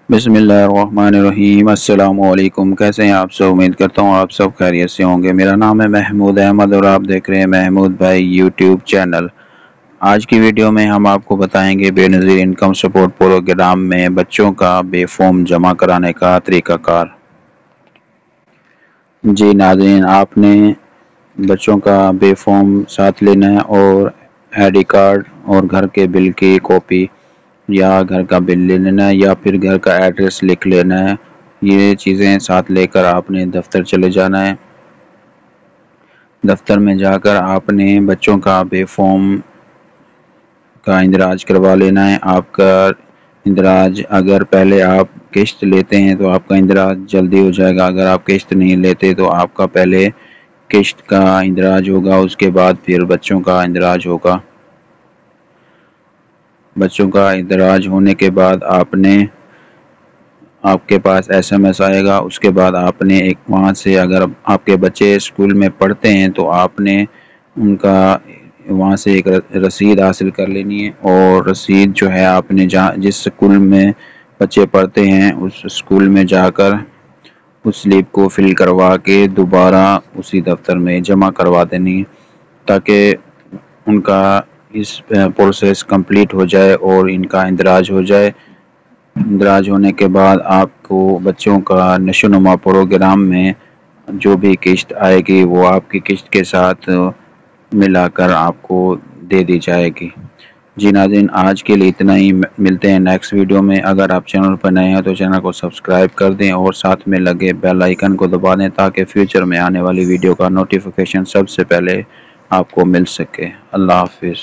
بسم اللہ الرحمن الرحیم۔ السلام علیکم، کیسے ہیں آپ سب؟ امید کرتا ہوں آپ سب خیریت سے ہوں گے۔ میرا نام ہے محمود احمد اور آپ دیکھ رہے ہیں محمود بھائی یوٹیوب چینل۔ آج کی ویڈیو میں ہم آپ کو بتائیں گے بے نظیر انکم سپورٹ پروگرام میں بچوں کا بے فارم جمع کرانے کا طریقہ کار۔ جی ناظرین، آپ نے بچوں کا بے فارم ساتھ لینا ہے اور آئی ڈی کارڈ اور گھر کے بل کی کاپی یا گھر کا بل لے لینا ہے یا پھر گھر کا ایڈریس لکھ لینا ہے۔ یہ چیزیں ساتھ لے کر آپ نے دفتر چلے جانا ہے۔ دفتر میں جا کر آپ نے بچوں کا بے فارم کا اندراج کروا لینا ہے۔ آپ کا اندراج اگر پہلے آپ قسط لیتے ہیں تو آپ کا اندراج جلدی ہو جائے گا، اگر آپ قسط نہیں لیتے تو آپ کا پہلے قسط کا اندراج ہوگا، اس کے بعد پھر بچوں کا اندراج ہوگا۔ بچوں کا اندراج ہونے کے بعد آپ کے پاس ایس ایم ایس آئے گا، اس کے بعد آپ نے وہاں سے اگر آپ کے بچے اسکول میں پڑھتے ہیں تو آپ نے ان کا وہاں سے ایک رسید حاصل کر لینی ہے، اور رسید جو ہے آپ نے جس اسکول میں بچے پڑھتے ہیں اس اسکول میں جا کر اس سلپ کو فل کروا کے دوبارہ اسی دفتر میں جمع کروا دینی ہے، تاکہ ان کا اس پروسیس کمپلیٹ ہو جائے اور ان کا اندراج ہو جائے۔ اندراج ہونے کے بعد آپ کو بچوں کا نشو و نما پروگرام میں جو بھی قسط آئے گی وہ آپ کی قسط کے ساتھ ملا کر آپ کو دے دی جائے گی۔ جی ناظرین، آج کے لیے اتنا ہی، ملتے ہیں نیکسٹ ویڈیو میں۔ اگر آپ چینل پر نئے ہیں تو چینل کو سبسکرائب کر دیں اور ساتھ میں لگے بیل آئیکن کو دبا دیں تاکہ فیوچر میں آنے والی ویڈیو کا نوٹیفیکیشن سب سے پہلے آپ کو مل سکے۔ اللہ حافظ۔